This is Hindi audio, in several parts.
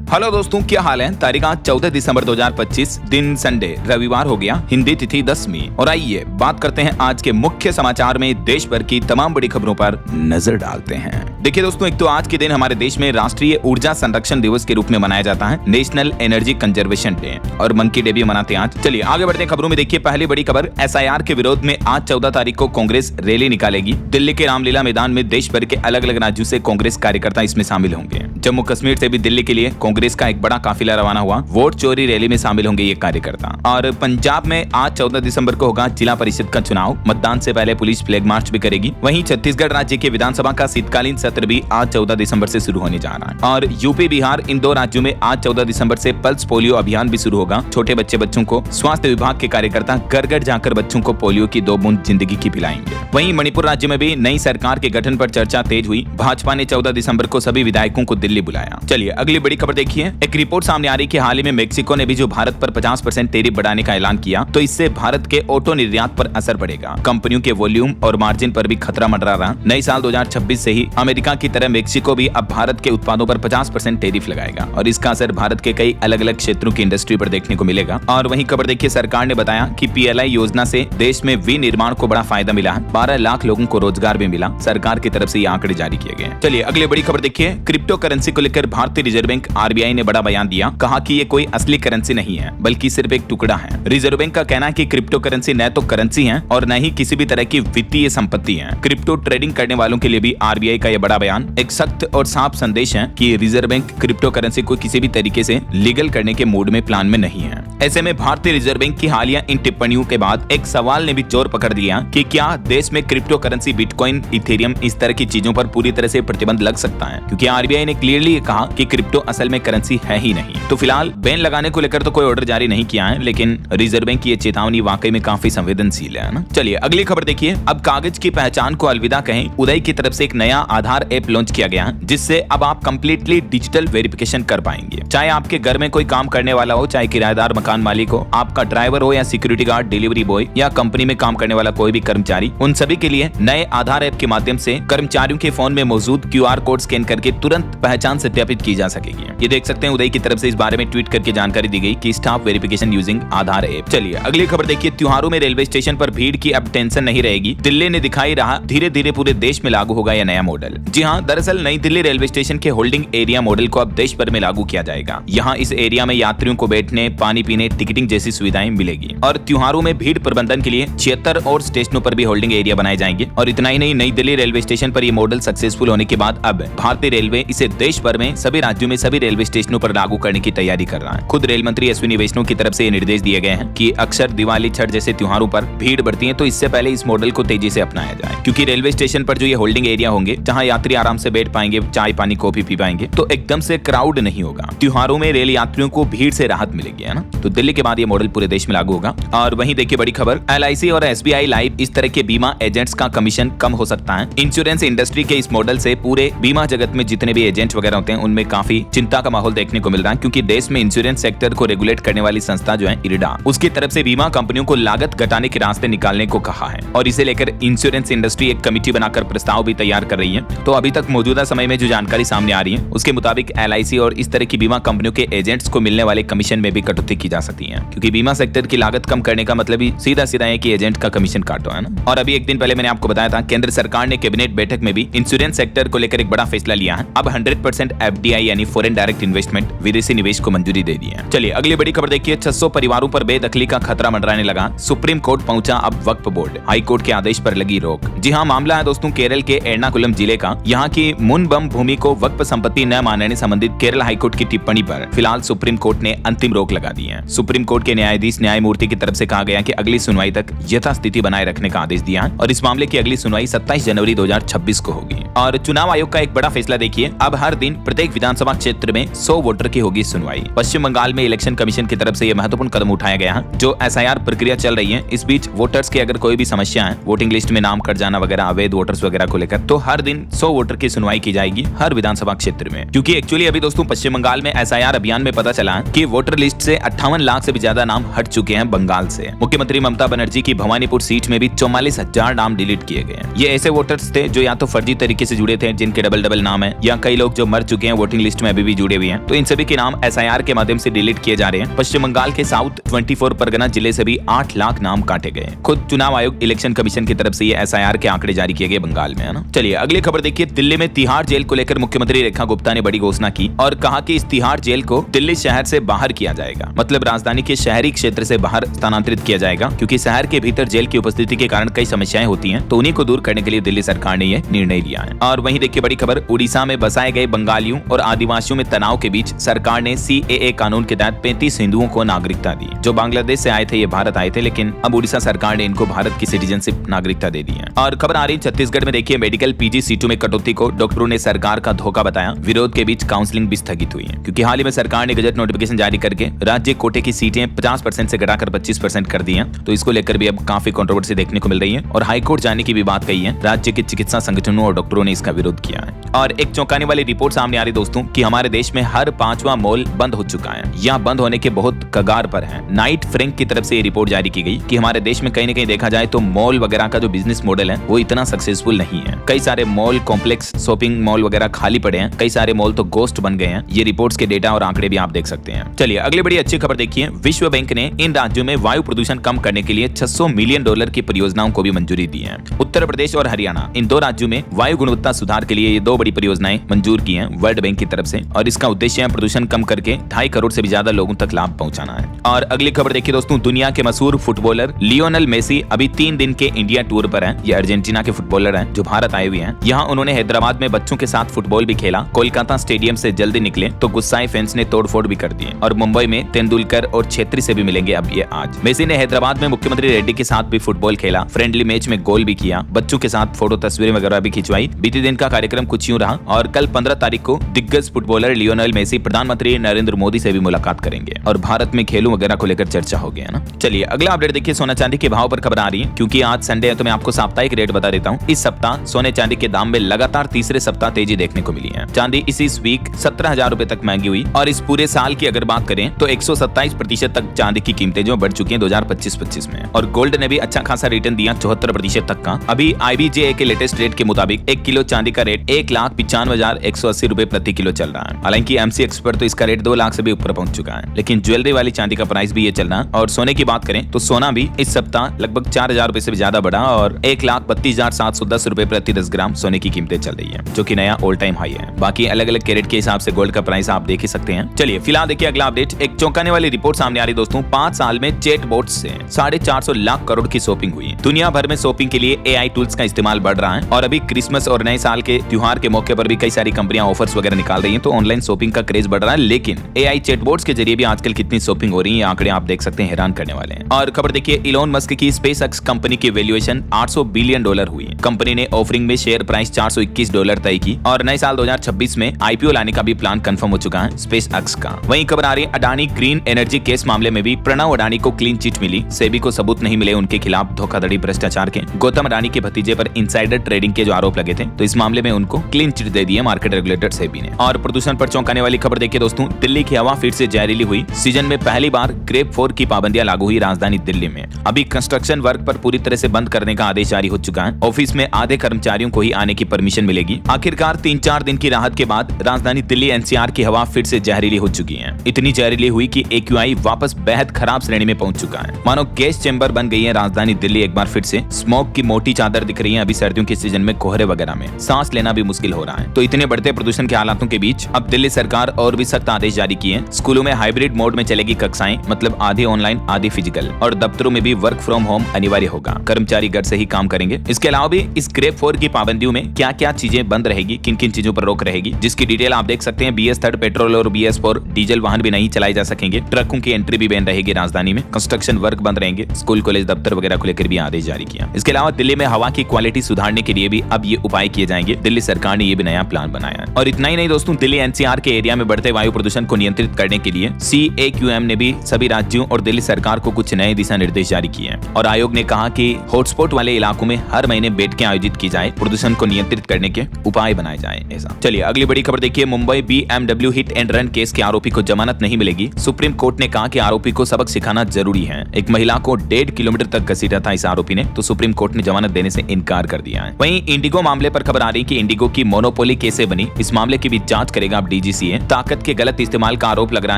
हेलो दोस्तों, क्या हाल है। तारीख आज 14 दिसंबर 2025, दिन संडे रविवार हो गया, हिंदी तिथि 10वीं। और आइए बात करते हैं आज के मुख्य समाचार में देश भर की तमाम बड़ी खबरों पर नजर डालते हैं। देखिए दोस्तों, एक तो आज के दिन हमारे देश में राष्ट्रीय ऊर्जा संरक्षण दिवस के रूप में मनाया जाता है, नेशनल एनर्जी कंजर्वेशन डे, और मंकी डे भी मनाते हैं आज। चलिए आगे बढ़ते हैं खबरों में। देखिए पहली बड़ी खबर, SIR के विरोध में आज 14 तारीख को कांग्रेस रैली निकालेगी। दिल्ली के रामलीला मैदान में देश भर के अलग अलग राज्यों से कांग्रेस कार्यकर्ता इसमें शामिल होंगे। जम्मू कश्मीर से भी दिल्ली के लिए कांग्रेस का एक बड़ा काफिला रवाना हुआ। वोट चोरी रैली में शामिल होंगे ये कार्यकर्ता। और पंजाब में आज 14 दिसंबर को होगा जिला परिषद का चुनाव। मतदान से पहले पुलिस फ्लैग मार्च भी करेगी। वहीं छत्तीसगढ़ राज्य के विधानसभा का शीतकालीन सत्र भी आज 14 दिसंबर से शुरू होने जा रहा है। और यूपी बिहार इन दो राज्यों में आज 14 दिसंबर से पल्स पोलियो अभियान भी शुरू होगा। छोटे बच्चों को स्वास्थ्य विभाग के कार्यकर्ता घर घर जाकर बच्चों को पोलियो की 2 बूंद जिंदगी की पिलाएंगे। वहीं मणिपुर राज्य में भी नई सरकार के गठन पर चर्चा तेज हुई। भाजपा ने 14 दिसंबर को सभी विधायकों को दिल्ली बुलाया। चलिए अगली बड़ी खबर देखिए। एक रिपोर्ट सामने आ रही कि हाल ही में मेक्सिको ने भी जो भारत पर 50% टैरिफ बढ़ाने का ऐलान किया, तो इससे भारत के ऑटो निर्यात पर असर पड़ेगा। कंपनियों के वॉल्यूम और मार्जिन पर भी खतरा मंडरा रहा। नए साल 2026 से ही अमेरिका की तरह मेक्सिको भी अब भारत के उत्पादों पर 50% टैरिफ लगाएगा, और इसका असर भारत के कई अलग अलग क्षेत्रों की इंडस्ट्री पर देखने को मिलेगा। और वहीं खबर देखिए, सरकार ने बताया कि PLI योजना से देश में विनिर्माण को बड़ा फायदा मिला है। 12 लाख लोगों को रोजगार भी मिला। सरकार की तरफ से ये आंकड़े जारी किए गए। चलिए अगली बड़ी खबर देखिए। क्रिप्टो करेंसी को लेकर भारतीय रिजर्व बैंक RBI ने बड़ा बयान दिया। कहा कि ये कोई असली करेंसी नहीं है, बल्कि सिर्फ एक टुकड़ा है। रिजर्व बैंक का कहना है कि क्रिप्टो करेंसी न तो करेंसी है और न ही किसी भी तरह की वित्तीय संपत्ति है। क्रिप्टो ट्रेडिंग करने वालों के लिए भी RBI का यह बड़ा बयान एक सख्त और साफ संदेश है कि रिजर्व बैंक क्रिप्टो करेंसी को किसी भी तरीके से लीगल करने के मूड में, प्लान में नहीं है। ऐसे में भारतीय रिजर्व बैंक की हालिया इन टिप्पणियों के बाद एक सवाल ने भी जोर पकड़ लिया कि क्या देश में क्रिप्टो करेंसी, बिटकॉइन, इथेरियम इस तरह की चीजों पर पूरी तरह से प्रतिबंध लग सकता है, क्योंकि RBI ने क्लियरली कहा कि क्रिप्टो असल में करेंसी है ही नहीं। तो फिलहाल बैन लगाने को लेकर तो कोई ऑर्डर जारी नहीं किया है, लेकिन रिजर्व बैंक की ये चेतावनी वाकई में काफी संवेदनशील है ना। चलिए अगली खबर देखिए। अब कागज की पहचान को अलविदा कहें, उदय की तरफ से एक नया आधार ऐप लॉन्च किया गया है, जिससे अब आप कंप्लीटली डिजिटल वेरिफिकेशन कर पाएंगे। चाहे आपके घर में कोई काम करने वाला हो, चाहे किराएदार मकान मालिक हो, आपका ड्राइवर हो या सिक्योरिटी गार्ड, डिलीवरी बॉय या कंपनी में काम करने वाला कोई भी कर्मचारी, उन सभी के लिए नए आधार ऐप के माध्यम से कर्मचारियों के फोन में मौजूद QR कोड स्कैन करके तुरंत पहचान सत्यापित की जा सकेगी। ये देख सकते हैं उदय की तरफ से इस बारे में ट्वीट करके जानकारी दी गई कि स्टाफ वेरिफिकेशन यूजिंग आधार ऐप। चलिए अगली खबर देखिए। त्योहारों में रेलवे स्टेशन पर भीड़ की अब टेंशन नहीं रहेगी। दिल्ली ने दिखाई रहा धीरे धीरे पूरे देश में लागू होगा यह नया मॉडल। जी हाँ, दरअसल नई दिल्ली रेलवे स्टेशन के होल्डिंग एरिया मॉडल को अब देश भर में लागू किया जाएगा। यहाँ इस एरिया में यात्रियों को बैठने, पानी पीने, टिकटिंग जैसी सुविधाएं मिलेगी। और त्योहारों में भीड़ प्रबंधन के लिए 76 और स्टेशनों पर भी होल्डिंग एरिया बनाए जाएंगे। और इतना ही नहीं, नई दिल्ली रेलवे स्टेशन पर यह मॉडल सक्सेसफुल होने के बाद अब भारतीय रेलवे इसे देश भर में सभी राज्यों में सभी रेलवे स्टेशनों पर लागू करने की तैयारी कर रहा है। खुद रेल मंत्री अश्विनी वैष्णव की तरफ से ये निर्देश दिए गए हैं कि अक्सर दिवाली, छठ जैसे त्योहारों पर भीड़ बढ़ती है, तो इससे पहले इस मॉडल को तेजी से अपनाया जाए, क्योंकि रेलवे स्टेशन पर जो ये होल्डिंग एरिया होंगे, जहां यात्री आराम से बैठ पाएंगे, चाय पानी कॉफी पी पाएंगे, तो एकदम से क्राउड नहीं होगा। त्योहारों में रेल यात्रियों को भीड़ से राहत मिलेगी, है ना। तो दिल्ली के बाद ये मॉडल पूरे देश में लागू होगा। और वहीं देखिए बड़ी खबर, LIC और SBI लाइफ इस तरह के बीमा एजेंट्स का कमीशन कम हो सकता है। इंश्योरेंस इंडस्ट्री के इस मॉडल से पूरे बीमा जगत में जितने भी एजेंट वगैरह होते हैं, उनमें काफी चिंता का माहौल देखने को मिल रहा है, क्योंकि देश में इंश्योरेंस सेक्टर को रेगुलेट करने वाली संस्था जो है IRDA, उसकी तरफ से बीमा कंपनियों को लागत घटाने के रास्ते निकालने को कहा है। और इसे लेकर इंश्योरेंस इंडस्ट्री एक कमेटी बनाकर प्रस्ताव भी तैयार कर रही है। तो अभी तक मौजूदा समय में जो जानकारी सामने आ रही है, उसके मुताबिक LIC और इस तरह की बीमा कंपनियों के एजेंट्स को मिलने वाले कमीशन में भी कटौती की जा सकती है, क्योंकि बीमा सेक्टर की लागत कम करने का मतलब ही सीधा सीधा है कि एजेंट का कमीशन काटो, है ना। और अभी एक दिन पहले मैंने आपको बताया था, केंद्र सरकार ने कैबिनेट बैठक में भी इंश्योरेंस सेक्टर को लेकर एक बड़ा फैसला लिया है। अब 100% FDI यानी फॉरेन डायरेक्ट इन्वेस्टमेंट, विदेशी निवेश को मंजूरी दे दी है। चलिए अगली बड़ी खबर देखिए। 600 परिवारों पर बेदखली का खतरा मंडराने लगा। सुप्रीम कोर्ट पहुंचा अब वक्फ बोर्ड। हाई कोर्ट के आदेश पर लगी रोक। जी हां, मामला है दोस्तों केरल के एर्नाकुलम जिले का। यहाँ की मुनबम भूमि को वक्फ संपत्ति न मानने संबंधित केरल हाईकोर्ट की टिप्पणी पर फिलहाल सुप्रीम कोर्ट ने अंतिम रोक लगा दी है। सुप्रीम कोर्ट के न्यायाधीश न्यायमूर्ति की तरफ से कहा गया कि अगली सुनवाई तक यथास्थिति बनाए रखने का आदेश दिया है, और इस मामले की अगली सुनवाई 27 जनवरी 2026 को होगी। और चुनाव आयोग का एक बड़ा फैसला देखिए। अब हर दिन प्रत्येक विधानसभा क्षेत्र में 100 वोटर की होगी सुनवाई। पश्चिम बंगाल में इलेक्शन कमीशन की तरफ से यह महत्वपूर्ण कदम उठाया गया है। जो SIR प्रक्रिया चल रही है, इस बीच वोटर्स की अगर कोई भी समस्या है, वोटिंग लिस्ट में नाम कट जाना वगैरह, अवैध वोटर्स वगैरह को लेकर, तो हर दिन 100 वोटर की सुनवाई की जाएगी हर विधानसभा क्षेत्र में। क्योंकि एक्चुअली अभी दोस्तों पश्चिम बंगाल में SIR अभियान में पता चला कि वोटर लिस्ट से 58 लाख से भी ज्यादा नाम हट चुके हैं बंगाल से। मुख्यमंत्री ममता बनर्जी की भवानीपुर सीट में भी 44,000 नाम डिलीट किए गए। ये ऐसे वोटर्स थे जो या तो फर्जी तरीके से जुड़े थे, जिनके डबल नाम है, या कई लोग जो मर चुके हैं वोटिंग लिस्ट में अभी भी जुड़े हुए हैं, तो इन सभी के नाम SIR के माध्यम से डिलीट किए जा रहे हैं। पश्चिम बंगाल के साउथ 24 परगना जिले से भी 8 लाख नाम काटे गए। खुद चुनाव आयोग इलेक्शन कमीशन की तरफ से ये SIR के आंकड़े जारी किए गए बंगाल में, है ना। चलिए अगली खबर देखिए। दिल्ली में तिहाड़ जेल को लेकर मुख्यमंत्री रेखा गुप्ता ने बड़ी घोषणा की और कहा कि इस तिहाड़ जेल को दिल्ली शहर से बाहर किया जाएगा, मतलब राजधानी के शहरी क्षेत्र से बाहर स्थानांतरित किया जाएगा, क्योंकि शहर के भीतर जेल की उपस्थिति के कारण कई समस्याएं होती हैं, तो उन्हीं को दूर करने के लिए दिल्ली सरकार ने यह निर्णय लिया है। और वहीं देखिए बड़ी खबर, उड़ीसा में बसाए गए बंगालियों और आदिवासियों में तनाव के बीच सरकार ने CAA कानून के तहत 35 हिंदुओं को नागरिकता दी। जो बांग्लादेश से आए थे ये भारत आए थे, लेकिन अब उड़ीसा सरकार ने इनको भारत की सिटीजनशिप नागरिकता दे दी है। और खबर आ रही छत्तीसगढ़ में देखिए, मेडिकल PG सीटों में कटौती को डॉक्टरों ने सरकार का धोखा बताया। विरोध के बीच काउंसलिंग भी स्थगित हुई है, क्योंकि हाल ही में सरकार ने गजट नोटिफिकेशन जारी करके राज्य कोटे की सीटें 50% से घटाकर 25% कर दी हैं, तो इसको लेकर भी अब काफी कंट्रोवर्सी देखने को मिल रही है और हाईकोर्ट जाने की भी बात कही है। राज्य के चिकित्सा संगठनों और डॉक्टरों ने इसका विरोध किया है। और एक चौंकाने वाली रिपोर्ट सामने आ रही दोस्तों कि हमारे देश में हर 5वां मॉल बंद हो चुका है या बंद होने के बहुत कगार पर है। नाइट फ्रैंक की तरफ से ये रिपोर्ट जारी की गई कि हमारे देश में कहीं न कहीं देखा जाए तो मॉल वगैरह का जो बिजनेस मॉडल है वो इतना सक्सेसफुल नहीं है। कई सारे मॉल कॉम्प्लेक्स, शॉपिंग मॉल वगैरह खाली पड़े हैं, कई सारे मॉल तो गोस्ट बन गए हैं। ये रिपोर्ट्स के डेटा और आंकड़े भी आप देख सकते हैं। चलिए अगली बड़ी अच्छी खबर देखिए। विश्व बैंक ने इन राज्यों में वायु प्रदूषण कम करने के लिए $600 मिलियन की परियोजनाओं को भी मंजूरी दी है। उत्तर प्रदेश और हरियाणा, इन दो राज्यों में वायु गुणवत्ता सुधार के लिए ये 2 बड़ी परियोजनाएं मंजूर की हैं वर्ल्ड बैंक की तरफ से, और इसका उद्देश्य है प्रदूषण कम करके 2.5 करोड़ से भी ज्यादा लोगों तक लाभ पहुंचाना है। और अगली खबर देखिए दोस्तों, दुनिया के मशहूर फुटबॉलर लियोनेल मेसी अभी 3 दिन के इंडिया टूर पर हैं। ये अर्जेंटीना के फुटबॉलर हैं जो भारत आए हुए हैं। यहाँ उन्होंने हैदराबाद में बच्चों के साथ फुटबॉल भी खेला। कोलकाता स्टेडियम से जल्दी निकले तो गुस्साए फैंस ने तोड़फोड़ भी कर दिए, और मुंबई में तेंदुलकर और छेत्री से भी मिलेंगे अब ये आज। मेसी ने हैदराबाद में मुख्यमंत्री रेड्डी के साथ भी फुटबॉल खेला, फ्रेंडली मैच में गोल भी किया, बच्चों के साथ फोटो तस्वीरें वगैरह भी खिंचवाई। बीते दिन का कार्यक्रम कुछ यूं रहा, और कल 15 तारीख को दिग्गज फुटबॉलर लियोनेल मेसी प्रधानमंत्री नरेंद्र मोदी से भी मुलाकात करेंगे और भारत में खेलों वगैरह को लेकर चर्चा हो गया ना। चलिए अगला अपडेट देखिए। सोना चांदी के भाव पर खबर आ रही है, क्योंकि आज संडे है तो मैं आपको साप्ताहिक रेट बता देता हूँ। इस सप्ताह सोने चांदी के दाम में लगातार तीसरे सप्ताह तेजी देखने को मिली है। चांदी इस वीक 17,000 रुपए तक महंगी हुई, और इस पूरे साल की अगर बात करें तो 127% तक चांदी की कीमतें जो बढ़ चुकी हैं 2025-25 में। और गोल्ड ने भी अच्छा खासा रिटर्न दिया 74% तक का। अभी IBJA के लेटेस्ट रेट के मुताबिक 1 किलो चांदी का रेट 1,95,180 रुपए प्रति किलो चल रहा है। हालांकि MCX पर तो इसका रेट 2 लाख से भी ऊपर पहुंच चुका है, लेकिन ज्वेलरी वाली चांदी का प्राइस भी ये चल रहा है। और सोने की बात करें तो सोना भी इस सप्ताह लगभग 4,000 रुपए से भी ज्यादा बढ़ा, और 1,32,710 रुपए प्रति 10 ग्राम सोने की कीमतें चल रही है, जो कि नया ऑल टाइम हाई है। बाकी अलग अलग कैरेट के हिसाब से गोल्ड का प्राइस आप देख ही सकते हैं। चलिए फिलहाल देखिए अगला अपडेट। एक चौंकाने वाली रिपोर्ट सामने आ रही दोस्तों। 5 साल में चैट बोट्स से 450 लाख करोड़ की शॉपिंग हुई। दुनिया भर में शॉपिंग के लिए AI टूल्स का इस्तेमाल बढ़ रहा है, और अभी क्रिसमस और नए साल के त्योहार के मौके पर भी कई सारी कंपनियां ऑफर्स वगैरह निकाल रही हैं, तो ऑनलाइन शॉपिंग का क्रेज बढ़ रहा है। लेकिन AI चैटबॉट्स के जरिए भी आजकल कितनी शॉपिंग हो रही है, आंकड़े आप देख सकते हैं, हैरान करने वाले हैं। और खबर देखिए, इलॉन मस्क की स्पेसएक्स कंपनी की वैल्यूएशन $800 बिलियन हुई। कंपनी ने ऑफरिंग में शेयर प्राइस $421 तय की, और नए साल 2026 में IPO लाने का भी प्लान कंफर्म हो चुका है स्पेसएक्स का। वहीं खबर आ रही है, अडानी ग्रीन एनर्जी केस मामले में भी प्रणव अडानी को क्लीन चिट मिली। सेबी को सबूत नहीं मिले उनके खिलाफ धोखाधड़ी भ्रष्टाचार के। गौतम अडानी के भतीजे पर इनसाइडर ट्रेडिंग के जो आरोप लगे थे, तो इस मामले में उनको क्लीन चिट दे दिया मार्केट रेगुलेटर सेबी ने। और प्रदूषण पर चौंकाने वाली खबर देखिए दोस्तों, दिल्ली की हवा फिर से जहरीली हुई। सीजन में पहली बार ग्रेप 4 की पाबंदियां लागू हुई राजधानी दिल्ली में। अभी कंस्ट्रक्शन वर्क पर पूरी तरह से बंद करने का आदेश जारी हो चुका है। ऑफिस में आधे कर्मचारियों को ही आने की परमिशन मिलेगी। आखिरकार 3-4 दिन की राहत के बाद राजधानी दिल्ली NCR की हवा फिर से जहरीली हो चुकी है। इतनी जहरीली हुई कि AQI वापस बेहद खराब श्रेणी में पहुंच चुका है। मानो गैस चेंबर बन गई है राजधानी दिल्ली एक बार फिर से। स्मोक की मोटी चादर दिख रही है अभी सर्दियों के सीजन में, कोहरे वगैरह में सांस लेना भी मुश्किल हो रहा है। तो इतने बढ़ते प्रदूषण के हालातों के बीच अब दिल्ली सरकार और भी सख्त आदेश जारी किए। स्कूलों में हाइब्रिड मोड में चलेगी कक्षाएं, मतलब आधी ऑनलाइन आधी फिजिकल, और दफ्तरों में भी वर्क फ्रॉम होम अनिवार्य होगा। कर्मचारी घर से ही काम करेंगे। इसके अलावा भी इस ग्रेप 4 की पाबंदियों में क्या क्या चीजें बंद रहेगी, किन किन चीजों पर रोक रहेगी, जिसकी डिटेल आप देख सकते हैं। BS3 पेट्रोल और BS4 डीजल वाहन भी नहीं चलाए जा सकेंगे। ट्रकों की एंट्री भी बैन रहेगी राजधानी में। कंस्ट्रक्शन वर्क बंद रहेंगे। स्कूल कॉलेज दफ्तर वगैरह को लेकर भी आदेश जारी किया। इसके अलावा दिल्ली में हवा की क्वालिटी सुधारने के लिए भी अब ये उपाय किए जाएंगे। दिल्ली सरकार ने ये भी नया प्लान बनाया है। और इतना ही नहीं दोस्तों, दिल्ली NCR के एरिया में बढ़ते वायु प्रदूषण को नियंत्रित करने के लिए CAQM ने भी सभी राज्यों और दिल्ली सरकार को कुछ नए दिशा निर्देश जारी किए हैं। और आयोग ने कहा कि हॉटस्पॉट वाले इलाकों में हर महीने बैठकें आयोजित की जाए, प्रदूषण को नियंत्रित करने के उपाय बनाए जाए। ऐसा। चलिए अगली बड़ी खबर देखिए। Mumbai BMW hit and run case के आरोपी को जमानत नहीं मिलेगी। सुप्रीम कोर्ट ने कहा कि आरोपी को सबक सिखाना जरूरी है। एक महिला को 1.5 किलोमीटर तक घसीटा था इस आरोपी ने, तो सुप्रीम कोर्ट ने जमानत देने से इनकार कर दिया है। वहीं इंडिगो मामले पर खबर आ रही कि इंडिगो की मोनोपोली कैसे बनी, इस मामले की भी जांच करेगा अब DG डीजीसीए। ताकत के गलत इस्तेमाल का आरोप लग रहा